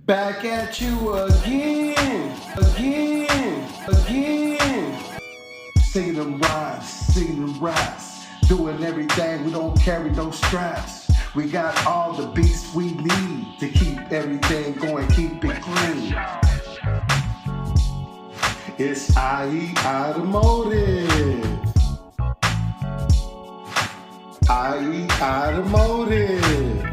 Back at you again. Singing them rhymes, doing everything, we don't carry no straps. We got all the beats we need to keep everything going, keep it clean. It's IE Automotive. IE Automotive.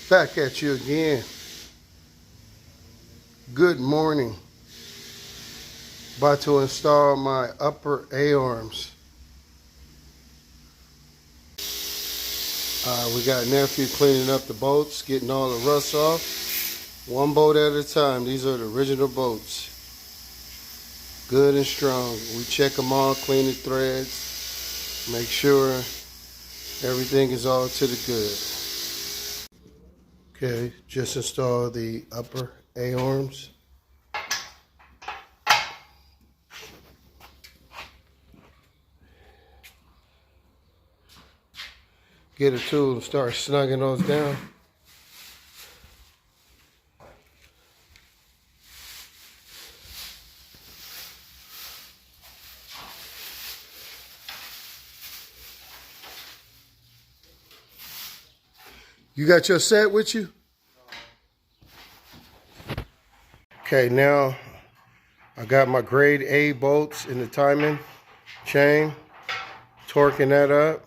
Back at you again. Good morning. About to install my upper A-arms. We got nephew cleaning up the bolts, getting all the rust off. One bolt at a time. These are the original bolts. Good and strong. We check them all, clean the threads, make sure everything is all to the good. Okay, just install the upper A-arms. Get a tool and start snugging those down. You got your set with you? Okay, now I got my grade A bolts in the timing chain, torquing that up.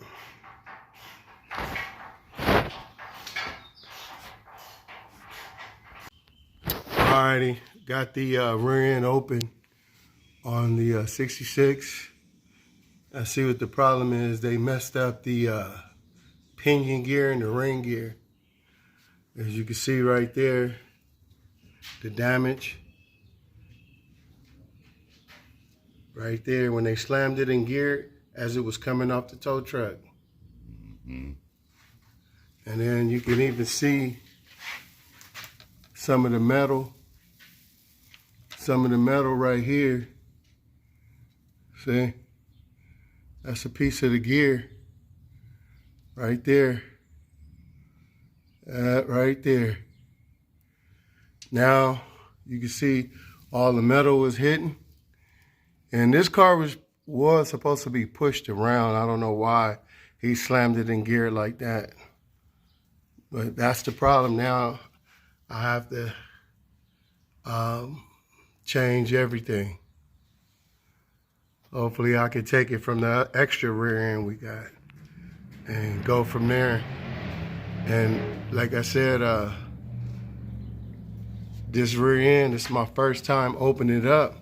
Alrighty, got the rear end open on the 66. I see what the problem is. They messed up the pinion gear and the ring gear. As you can see right there, the damage. Right there when they slammed it in gear as it was coming off the tow truck. And then you can even see some of the metal right here. See? That's a piece of the gear right there. Right there. Now you can see all the metal was hitting. And this car was supposed to be pushed around. I don't know why he slammed it in gear like that. But that's the problem. Now I have to change everything. Hopefully I can take it from the extra rear end we got and go from there. And like I said, this rear end, it's my first time opening it up.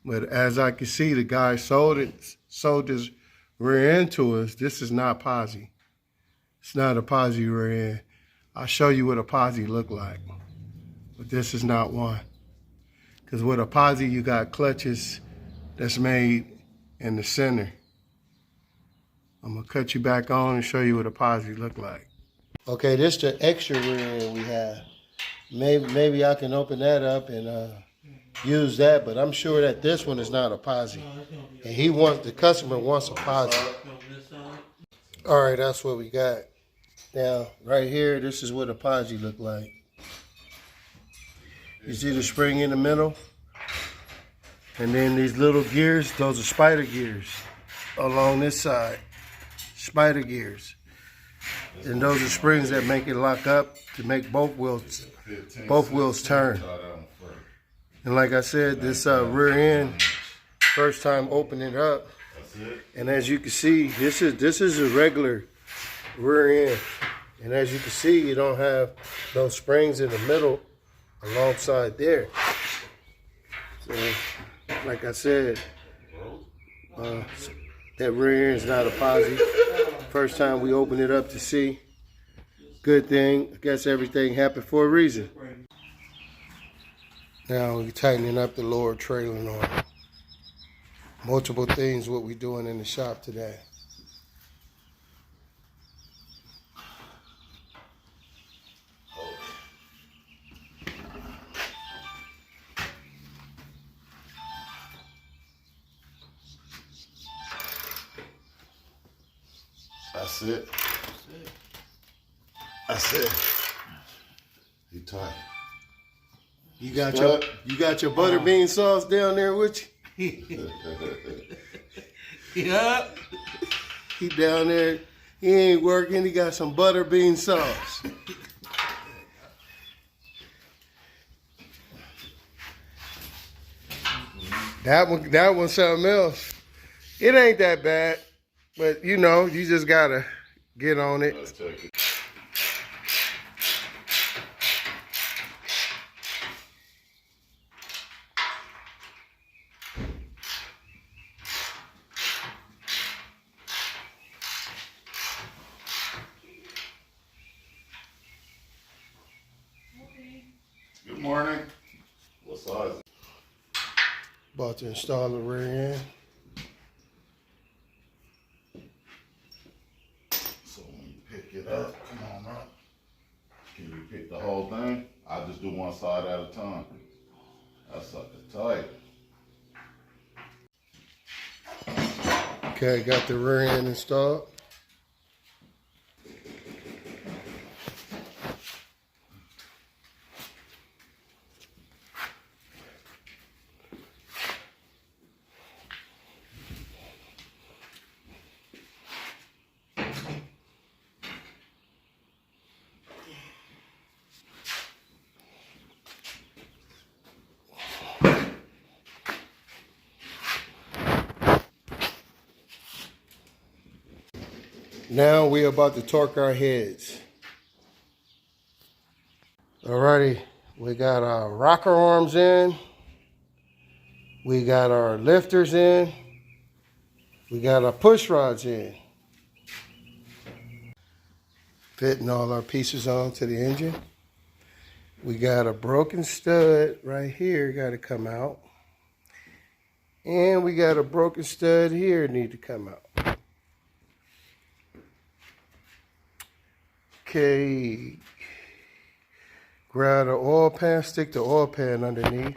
But as I can see, the guy sold this rear end to us. This is not posi. It's not a posi rear end. I'll show you what a posi look like. But this is not one. Because with a posi, you got clutches that's made in the center. I'm gonna cut you back on and show you what a posi look like. Okay, this is the extra rear end we have. Maybe I can open that up and use that, but I'm sure that this one is not a posi. And the customer wants a posi. All right, that's what we got. Now, right here, this is what a posi look like. You see the spring in the middle? And then these little gears, those are spider gears along this side. Spider gears. And those are springs that make it lock up to make both wheels turn. And like I said, this rear end, first time opening it up. And as you can see, this is a regular rear end. And as you can see, you don't have those springs in the middle alongside there. So, like I said, that rear end is not a posi. First time we open it up to see. Good thing. I guess everything happened for a reason. Now we're tightening up the lower trailing arm. Multiple things what we're doing in the shop today. That's it. That's it. He tight. You got your butterbean sauce down there with you? Yep. He down there. He ain't working. He got some butterbean sauce. That one's something else. It ain't that bad, but you know, you just gotta get on it. Let's take it. Good morning. What size? About to install the rear end. So when you pick it up, come on up. Can you pick the whole thing? I'll just do one side at a time. That sucker tight. Okay, got the rear end installed. Now we're about to torque our heads. Alrighty, we got our rocker arms in. We got our lifters in. We got our push rods in. Fitting all our pieces onto the engine. We got a broken stud right here, got to come out. And we got a broken stud here, need to come out. Okay, grab the oil pan, stick the oil pan underneath.